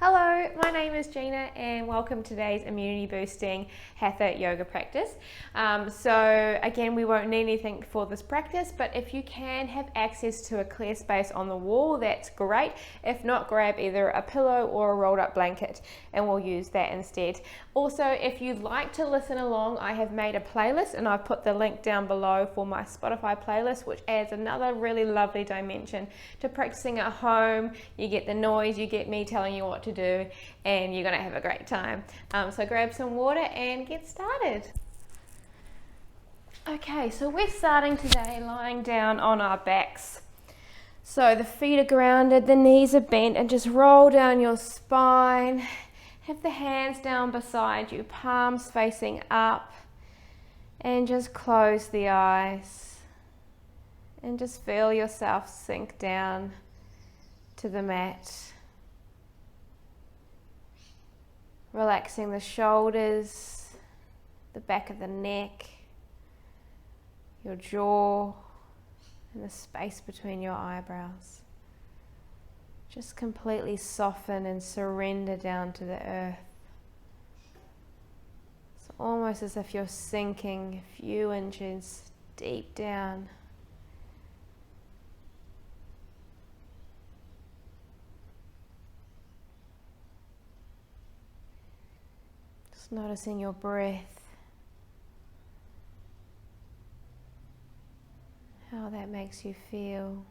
Hello, my name is Gina and welcome to today's immunity boosting Hatha yoga practice. So again, we won't need anything for this practice, but if you can have access to a clear space on the wall, that's great. If not, grab either a pillow or a rolled up blanket and we'll use that instead. Also, if you'd like to listen along, I have made a playlist and I've put the link down below for my Spotify playlist, which adds another really lovely dimension to practicing at home. You get the noise, you get me telling you what to do, and you're gonna have a great time. So grab some water and get started. Okay, so we're starting today lying down on our backs. So the feet are grounded, the knees are bent, and just roll down your spine. Have the hands down beside you, palms facing up, and just close the eyes and just feel yourself sink down to the mat. Relaxing the shoulders, the back of the neck, your jaw, and the space between your eyebrows. Just completely soften and surrender down to the earth. It's almost as if you're sinking a few inches deep down. Just noticing your breath, how that makes you feel.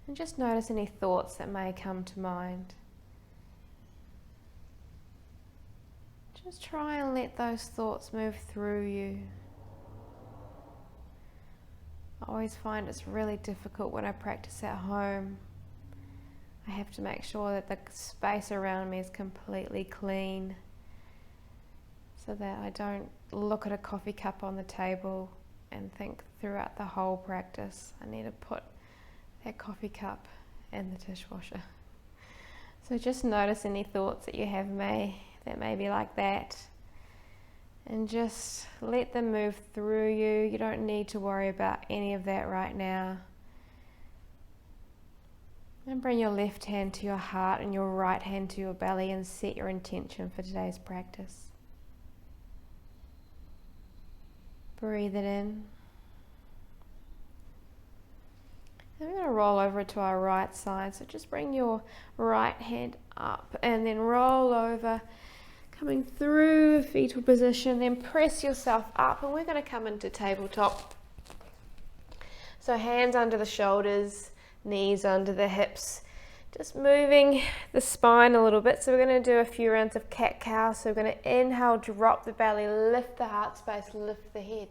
And just notice any thoughts that may come to mind. Just try and let those thoughts move through you. I always find it's really difficult when I practice at home. I have to make sure that the space around me is completely clean so that I don't look at a coffee cup on the table and think throughout the whole practice, I need to put that coffee cup in the dishwasher. So just notice any thoughts that you have that may be like that, and just let them move through you. You don't need to worry about any of that right now. And bring your left hand to your heart and your right hand to your belly and set your intention for today's practice. Breathe it in. And we're going to roll over to our right side. So just bring your right hand up and then roll over, coming through fetal position. Then press yourself up and we're going to come into tabletop. So hands under the shoulders, knees under the hips. Just moving the spine a little bit. So we're going to do a few rounds of cat-cow. So we're going to inhale, drop the belly, lift the heart space, lift the head.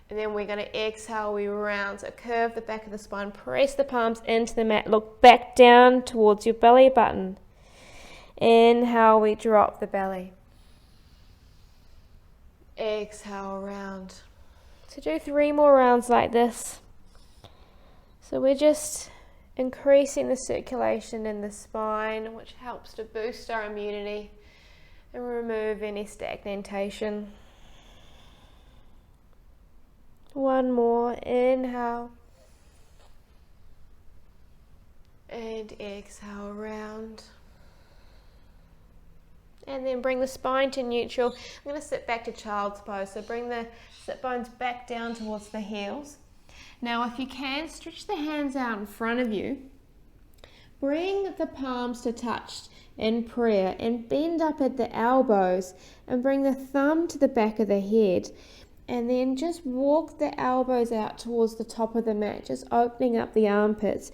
And then we're going to exhale, we round, so curve the back of the spine, press the palms into the mat, look back down towards your belly button. Inhale, we drop the belly. Exhale, round. So do 3 more rounds like this. So we're just increasing the circulation in the spine, which helps to boost our immunity and remove any stagnation. 1 more, inhale, and exhale, round. And then bring the spine to neutral. I'm going to sit back to child's pose, so bring the sit bones back down towards the heels. Now if you can, stretch the hands out in front of you. Bring the palms to touch in prayer and bend up at the elbows and bring the thumb to the back of the head. And then just walk the elbows out towards the top of the mat, just opening up the armpits.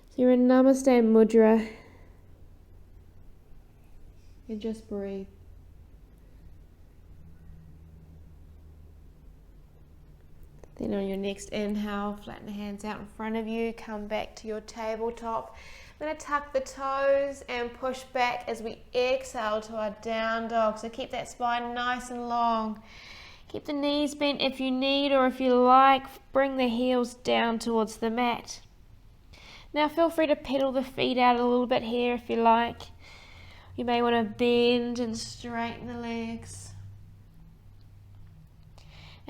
So you're in Namaste Mudra. And just breathe. Then on your next inhale, flatten the hands out in front of you, come back to your tabletop. I'm going to tuck the toes and push back as we exhale to our down dog. So keep that spine nice and long. Keep the knees bent if you need, or if you like, bring the heels down towards the mat. Now feel free to pedal the feet out a little bit here if you like. You may want to bend and straighten the legs.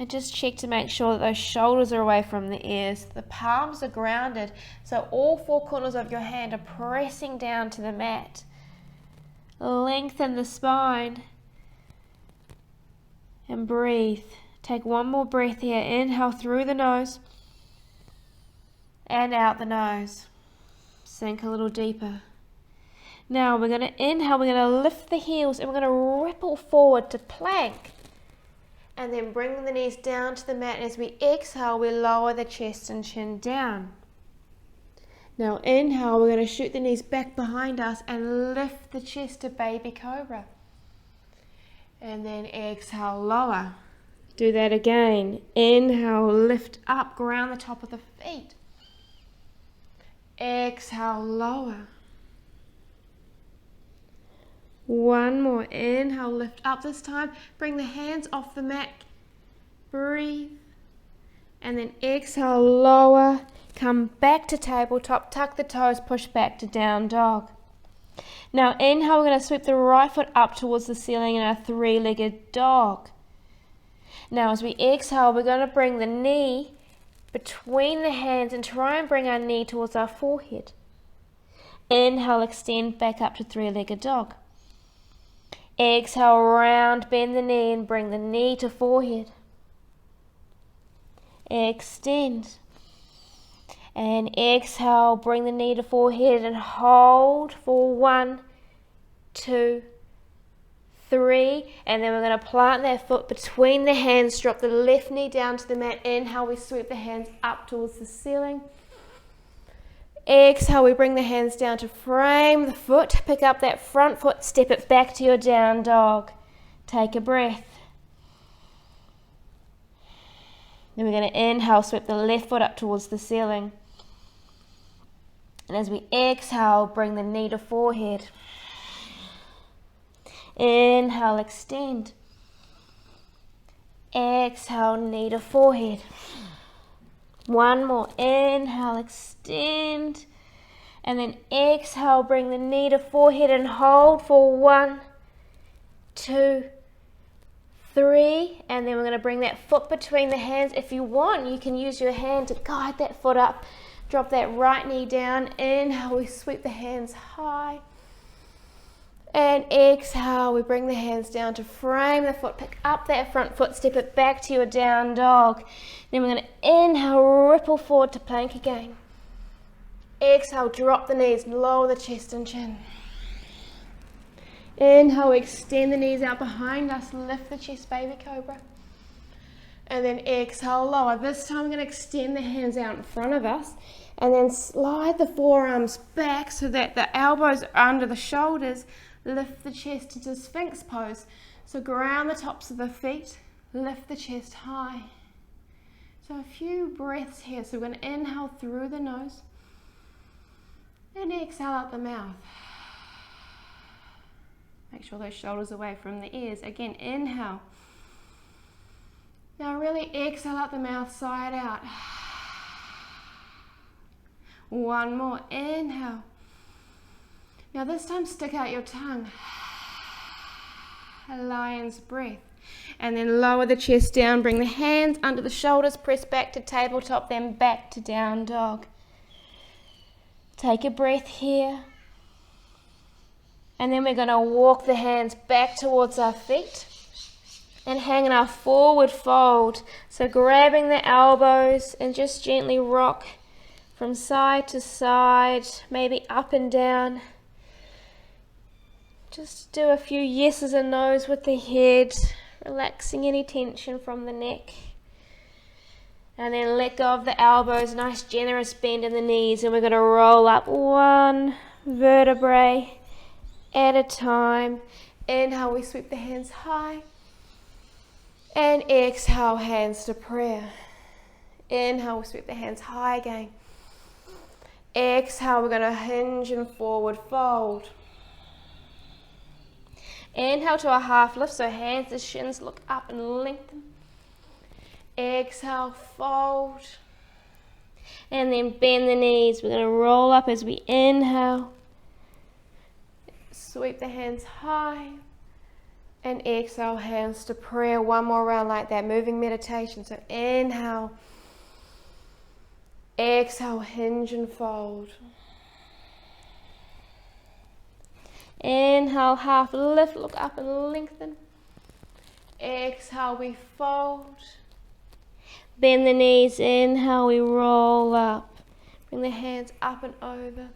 And just check to make sure that those shoulders are away from the ears. The palms are grounded, so all four corners of your hand are pressing down to the mat. Lengthen the spine. And breathe. Take one more breath here. Inhale through the nose. And out the nose. Sink a little deeper. Now we're going to inhale, we're going to lift the heels and we're going to ripple forward to plank. And then bring the knees down to the mat. And as we exhale, we lower the chest and chin down. Now inhale, we're going to shoot the knees back behind us and lift the chest to baby cobra. And then exhale, lower. Do that again. Inhale, lift up, ground the top of the feet. Exhale, lower. One more. Inhale, lift up this time. Bring the hands off the mat. Breathe. And then exhale, lower. Come back to tabletop. Tuck the toes, push back to down dog. Now inhale, we're going to sweep the right foot up towards the ceiling in our three-legged dog. Now as we exhale, we're going to bring the knee between the hands and try and bring our knee towards our forehead. Inhale, extend back up to three-legged dog. Exhale, round, bend the knee and bring the knee to forehead. Extend. And exhale, bring the knee to forehead and hold for 1, 2, 3. And then we're going to plant that foot between the hands, drop the left knee down to the mat. Inhale, we sweep the hands up towards the ceiling. Exhale, we bring the hands down to frame the foot. Pick up that front foot, step it back to your down dog. Take a breath. Then we're going to inhale, sweep the left foot up towards the ceiling. And as we exhale, bring the knee to forehead. Inhale, extend. Exhale, knee to forehead. One more. Inhale, extend. And then exhale, bring the knee to forehead and hold for 1, 2, 3. And then we're going to bring that foot between the hands. If you want, you can use your hand to guide that foot up. Drop that right knee down. Inhale, we sweep the hands high. And exhale, we bring the hands down to frame the foot. Pick up that front foot, step it back to your down dog. Then we're going to inhale, ripple forward to plank again. Exhale, drop the knees, lower the chest and chin. Inhale, extend the knees out behind us, lift the chest, baby cobra. And then exhale, lower. This time we're going to extend the hands out in front of us and then slide the forearms back so that the elbows are under the shoulders. Lift the chest into Sphinx pose. So ground the tops of the feet, lift the chest high. So a few breaths here. So we're going to inhale through the nose and exhale out the mouth. Make sure those shoulders away from the ears. Again, inhale. Now really exhale out the mouth, side out. One more, inhale. Now this time stick out your tongue. A lion's breath. And then lower the chest down, bring the hands under the shoulders, press back to tabletop, then back to down dog. Take a breath here. And then we're going to walk the hands back towards our feet and hang in our forward fold. So grabbing the elbows and just gently rock from side to side, maybe up and down. Just do a few yeses and nos with the head, relaxing any tension from the neck. And then let go of the elbows, nice generous bend in the knees, and we're going to roll up one vertebrae at a time. Inhale, we sweep the hands high. And exhale, hands to prayer. Inhale, we sweep the hands high again. Exhale, we're going to hinge and forward fold. Inhale to a half lift, so hands to shins, look up and lengthen. Exhale, fold. And then bend the knees. We're going to roll up as we inhale. Sweep the hands high. And exhale, hands to prayer. One more round like that, moving meditation. So inhale, exhale, hinge and fold. Inhale, half lift, look up and lengthen. Exhale, we fold. Bend the knees, inhale, we roll up. Bring the hands up and over.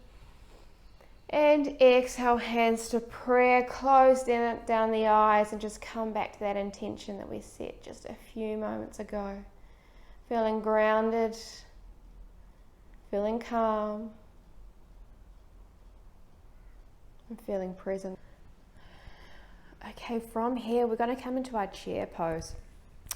And exhale, hands to prayer. Close down the eyes and just come back to that intention that we set just a few moments ago. Feeling grounded, feeling calm, and feeling present. Okay, from here we're going to come into our chair pose.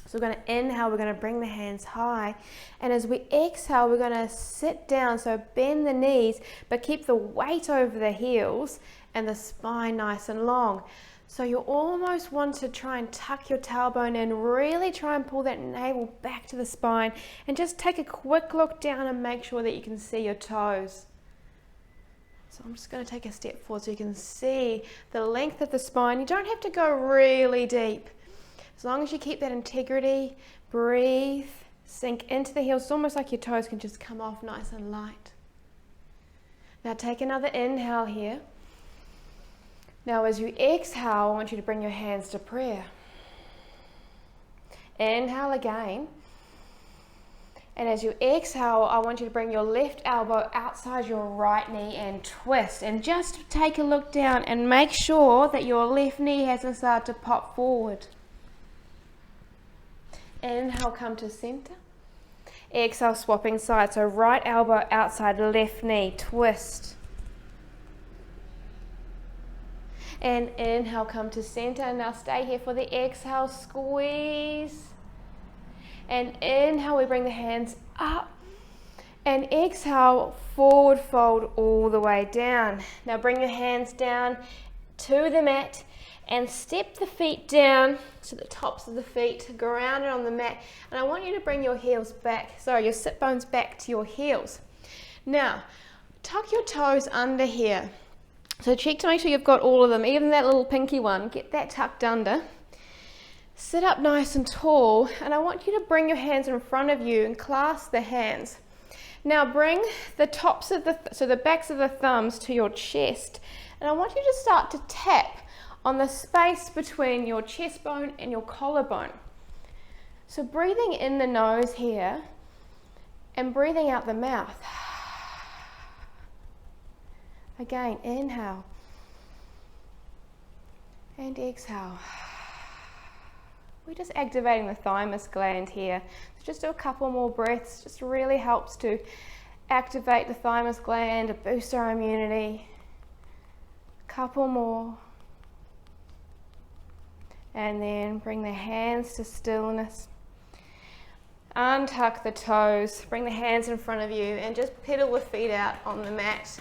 So we're going to inhale, we're going to bring the hands high, and as we exhale we're going to sit down, so bend the knees but keep the weight over the heels and the spine nice and long. So you almost want to try and tuck your tailbone in, really try and pull that navel back to the spine, and just take a quick look down and make sure that you can see your toes. So I'm just going to take a step forward so you can see the length of the spine. You don't have to go really deep. As long as you keep that integrity, breathe, sink into the heels. It's almost like your toes can just come off nice and light. Now take another inhale here. Now as you exhale, I want you to bring your hands to prayer. Inhale again. And as you exhale, I want you to bring your left elbow outside your right knee and twist. And just take a look down and make sure that your left knee hasn't started to pop forward. Inhale, come to center. Exhale, swapping sides. So right elbow outside left knee, twist. And inhale, come to center. And now stay here for the exhale, squeeze. And inhale, we bring the hands up. And exhale, forward fold all the way down. Now bring your hands down to the mat and step the feet down to the tops of the feet, grounded on the mat. And I want you to bring your heels back, your sit bones back to your heels. Now, tuck your toes under here. So check to make sure you've got all of them, even that little pinky one, get that tucked under. Sit up nice and tall, and I want you to bring your hands in front of you and clasp the hands. Now bring the tops of the backs of the thumbs to your chest, and I want you to start to tap on the space between your chest bone and your collarbone. So breathing in the nose here and breathing out the mouth. Again, inhale and exhale. We're just activating the thymus gland here. So just do a couple more breaths. Just really helps to activate the thymus gland, boost our immunity. Couple more. And then bring the hands to stillness. Untuck the toes, bring the hands in front of you and just pedal the feet out on the mat.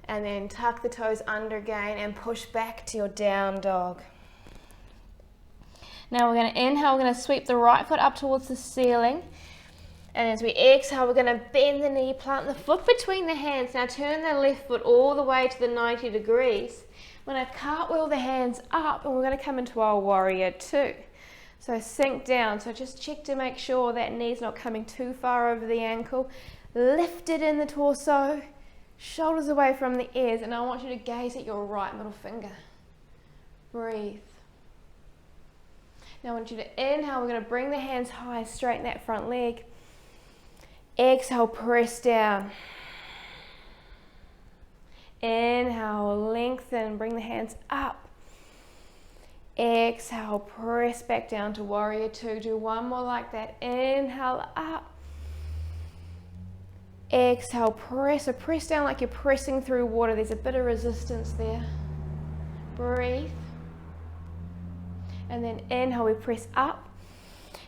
And then tuck the toes under again and push back to your down dog. Now we're going to inhale, we're going to sweep the right foot up towards the ceiling. And as we exhale, we're going to bend the knee, plant the foot between the hands. Now turn the left foot all the way to the 90 degrees. We're going to cartwheel the hands up and we're going to come into our warrior two. So sink down. So just check to make sure that knee's not coming too far over the ankle. Lift it in the torso, shoulders away from the ears, and I want you to gaze at your right middle finger. Breathe. Now I want you to inhale, we're going to bring the hands high, straighten that front leg. Exhale, press down. Inhale, lengthen, bring the hands up. Exhale, press back down to warrior two. Do one more like that. Inhale, up. Exhale, press. So press down like you're pressing through water. There's a bit of resistance there. Breathe. And then inhale, we press up.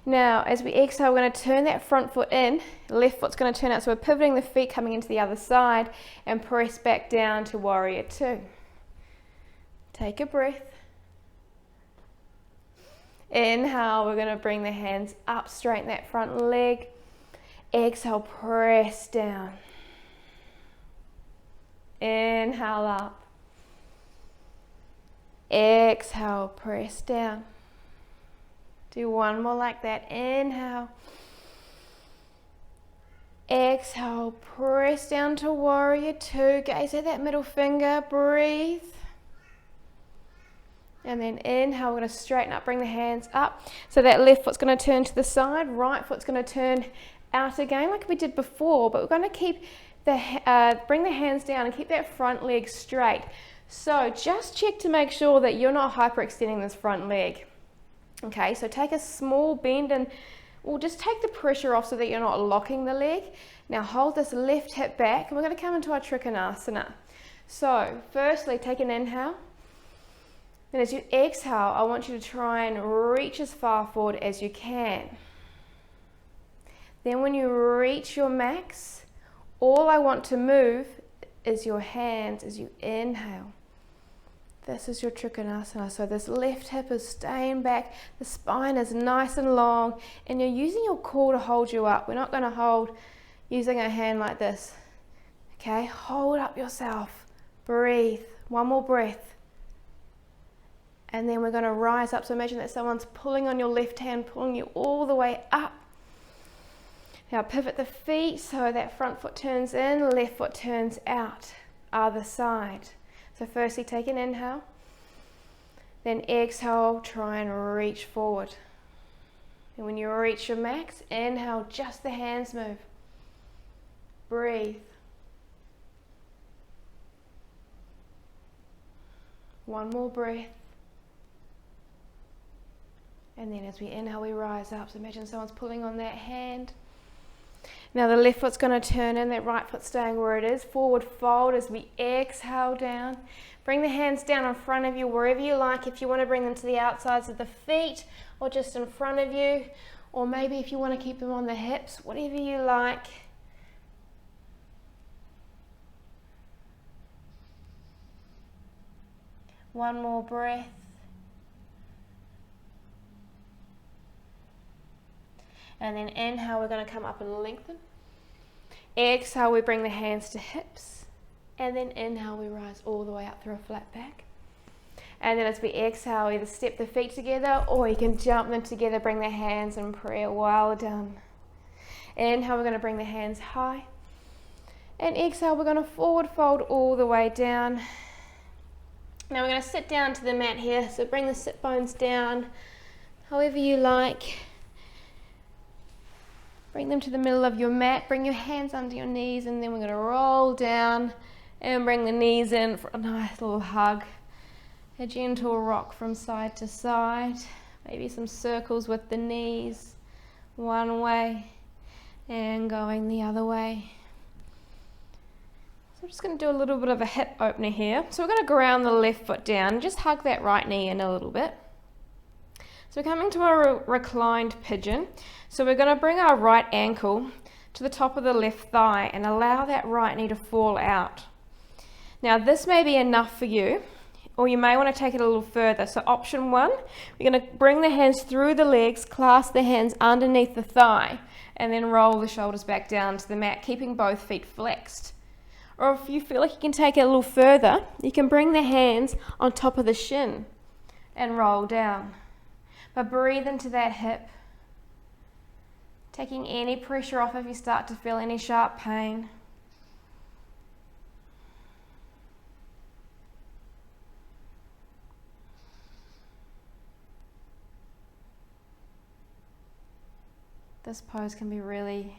Now, as we exhale, we're going to turn that front foot in. Left foot's going to turn out. So we're pivoting the feet coming into the other side and press back down to warrior two. Take a breath. Inhale, we're going to bring the hands up, straighten that front leg. Exhale, press down. Inhale up. exhale, press down. Do one more like that. Inhale. Exhale, press down to warrior two. Gaze at that middle finger. Breathe. And then inhale, we're going to straighten up, bring the hands up. So that left foot's going to turn to the side, right foot's going to turn out again like we did before, but we're going to keep bring the hands down and keep that front leg straight. So just check to make sure that you're not hyperextending this front leg. Okay, so take a small bend and we'll just take the pressure off so that you're not locking the leg. Now hold this left hip back and we're going to come into our Trikonasana. So firstly, take an inhale. And as you exhale, I want you to try and reach as far forward as you can. Then when you reach your max, all I want to move is your hands as you inhale. This is your Trikonasana. So this left hip is staying back, the spine is nice and long, and you're using your core to hold you up. We're not going to hold using a hand like this. Okay, hold up yourself. Breathe. One more breath. And then we're going to rise up. So imagine that someone's pulling on your left hand, pulling you all the way up. Now pivot the feet so that front foot turns in, left foot turns out. Other side. So firstly, take an inhale. Then exhale, try and reach forward. And when you reach your max, inhale, just the hands move. Breathe. One more breath. And then as we inhale, we rise up. So imagine someone's pulling on that hand. Now the left foot's going to turn in, that right foot staying where it is. Forward fold as we exhale down. Bring the hands down in front of you wherever you like. If you want to bring them to the outsides of the feet or just in front of you. Or maybe if you want to keep them on the hips, whatever you like. One more breath. And then inhale, we're going to come up and lengthen. Exhale, we bring the hands to hips. And then inhale, we rise all the way up through a flat back. And then as we exhale, either step the feet together or you can jump them together, bring the hands in prayer. Well done. Inhale, we're going to bring the hands high. And exhale, we're going to forward fold all the way down. Now we're going to sit down to the mat here. So bring the sit bones down however you like. Bring them to the middle of your mat, bring your hands under your knees, and then we're going to roll down and bring the knees in for a nice little hug. A gentle rock from side to side, maybe some circles with the knees, one way and going the other way. So I'm just going to do a little bit of a hip opener here. So we're going to ground the left foot down and just hug that right knee in a little bit. So we're coming to a reclined pigeon. So we're going to bring our right ankle to the top of the left thigh and allow that right knee to fall out. Now this may be enough for you, or you may want to take it a little further. So option one, we're going to bring the hands through the legs, clasp the hands underneath the thigh, and then roll the shoulders back down to the mat, keeping both feet flexed. Or if you feel like you can take it a little further, you can bring the hands on top of the shin and roll down. But breathe into that hip, taking any pressure off if you start to feel any sharp pain. This pose can be really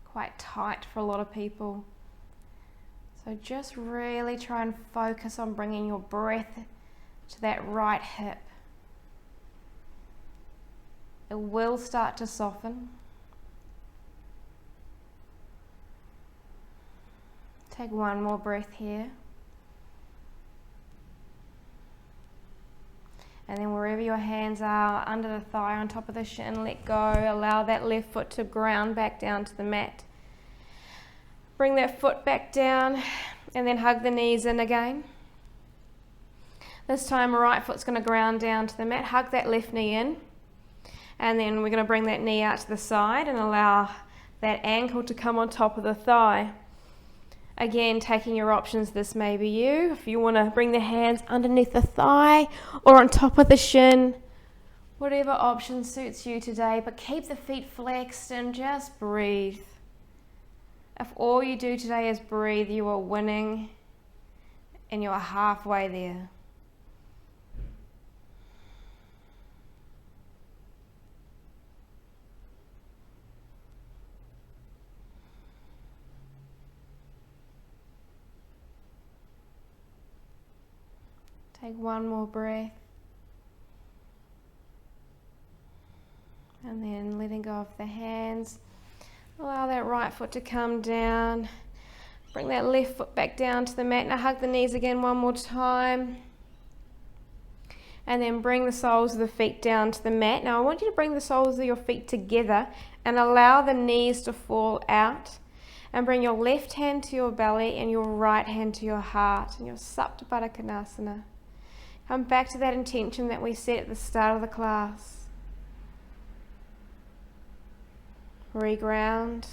quite tight for a lot of people. So just really try and focus on bringing your breath to that right hip. It will start to soften. Take one more breath here. And then wherever your hands are, under the thigh, on top of the shin, let go. Allow that left foot to ground back down to the mat. Bring that foot back down and then hug the knees in again. This time, right foot's going to ground down to the mat. Hug that left knee in. And then we're going to bring that knee out to the side and allow that ankle to come on top of the thigh. Again, taking your options, this may be you. If you want to bring the hands underneath the thigh or on top of the shin, whatever option suits you today, but keep the feet flexed and just breathe. If all you do today is breathe, you are winning and you are halfway there. Take one more breath. And then letting go of the hands. Allow that right foot to come down. Bring that left foot back down to the mat. Now hug the knees again one more time. And then bring the soles of the feet down to the mat. Now I want you to bring the soles of your feet together and allow the knees to fall out. And bring your left hand to your belly and your right hand to your heart and your Supta Baddha Konasana. Come back to that intention that we set at the start of the class. Reground.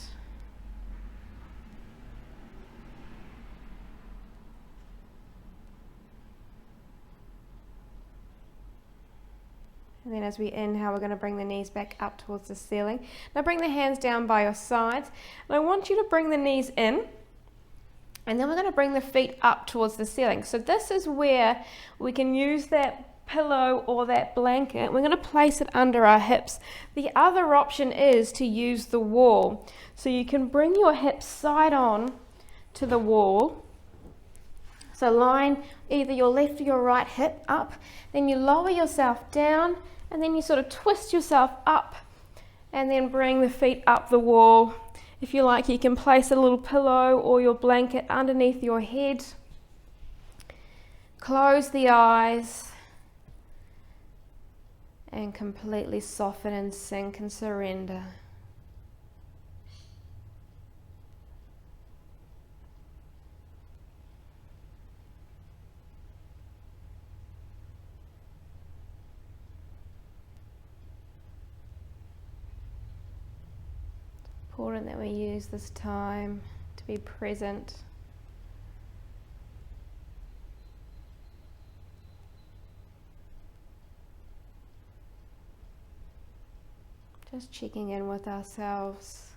And then as we inhale, we're going to bring the knees back up towards the ceiling. Now bring the hands down by your sides. And I want you to bring the knees in. And then we're going to bring the feet up towards the ceiling. So this is where we can use that pillow or that blanket. We're going to place it under our hips. The other option is to use the wall. So you can bring your hips side on to the wall. So line either your left or your right hip up. Then you lower yourself down and then you sort of twist yourself up and then bring the feet up the wall. If you like, you can place a little pillow or your blanket underneath your head. Close the eyes and completely soften and sink and surrender. Important that we use this time to be present. Just checking in with ourselves,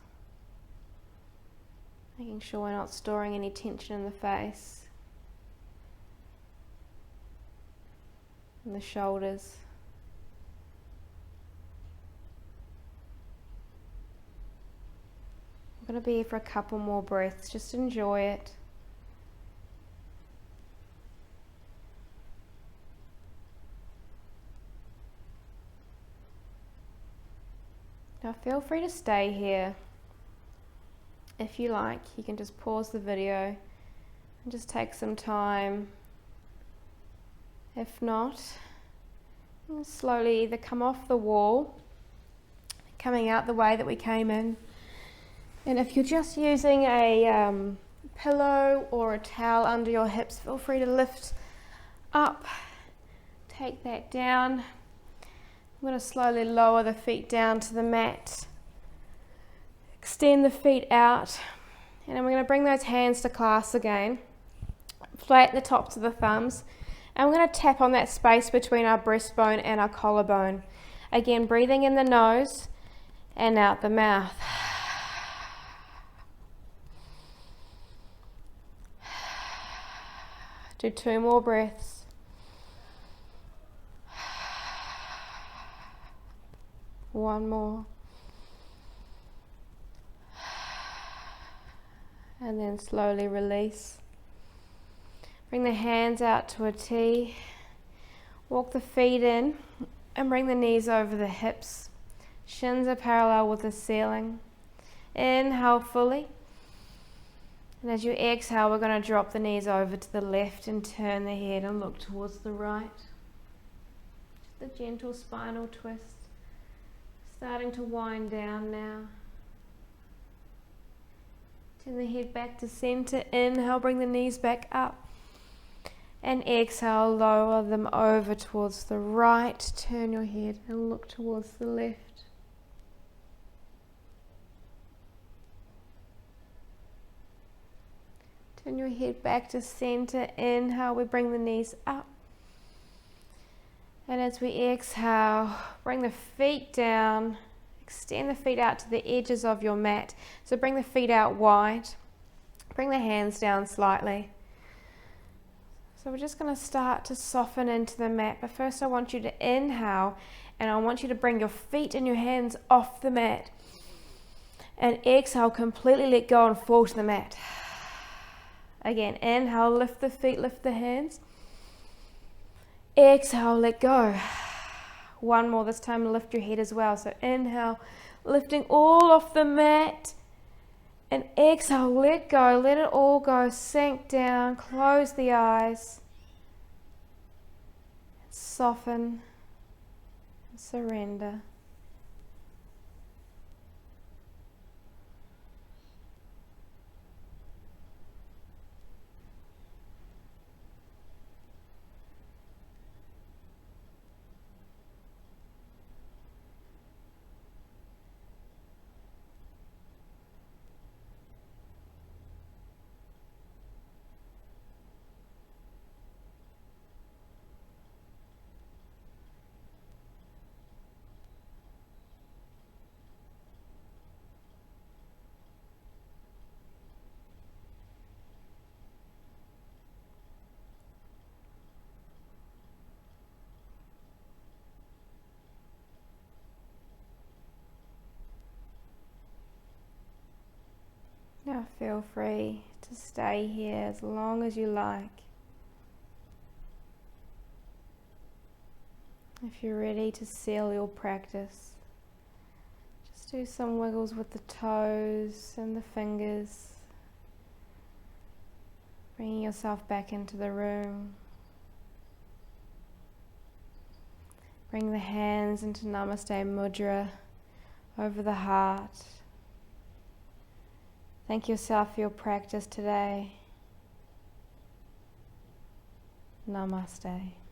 making sure we're not storing any tension in the face, in the shoulders. We're going to be here for a couple more breaths. Just enjoy it. Now feel free to stay here. If you like, you can just pause the video and just take some time. If not, you can slowly either come off the wall, coming out the way that we came in. And if you're just using a pillow or a towel under your hips, feel free to lift up, take that down. I'm going to slowly lower the feet down to the mat, extend the feet out, and then we're going to bring those hands to clasp again, flatten the tops of the thumbs, and we're going to tap on that space between our breastbone and our collarbone. Again, breathing in the nose and out the mouth. Do 2 more breaths. One more. And then slowly release. Bring the hands out to a T. Walk the feet in and bring the knees over the hips. Shins are parallel with the ceiling. Inhale fully. And as you exhale, we're going to drop the knees over to the left and turn the head and look towards the right. Just a gentle spinal twist. Starting to wind down now. Turn the head back to center. Inhale, bring the knees back up. And exhale, lower them over towards the right. Turn your head and look towards the left. Turn your head back to center. Inhale, we bring the knees up. And as we exhale, bring the feet down. Extend the feet out to the edges of your mat. So bring the feet out wide. Bring the hands down slightly. So we're just going to start to soften into the mat. But first I want you to inhale, and I want you to bring your feet and your hands off the mat. And exhale, completely let go and fall to the mat. Again, inhale, lift the feet, lift the hands. Exhale, let go. One more, this time lift your head as well. So inhale, lifting all off the mat. And exhale, let go, let it all go, sink down, close the eyes. Soften and surrender. Now feel free to stay here as long as you like. If you're ready to seal your practice, just do some wiggles with the toes and the fingers, bringing yourself back into the room. Bring the hands into Namaste Mudra over the heart. Thank yourself for your practice today. Namaste.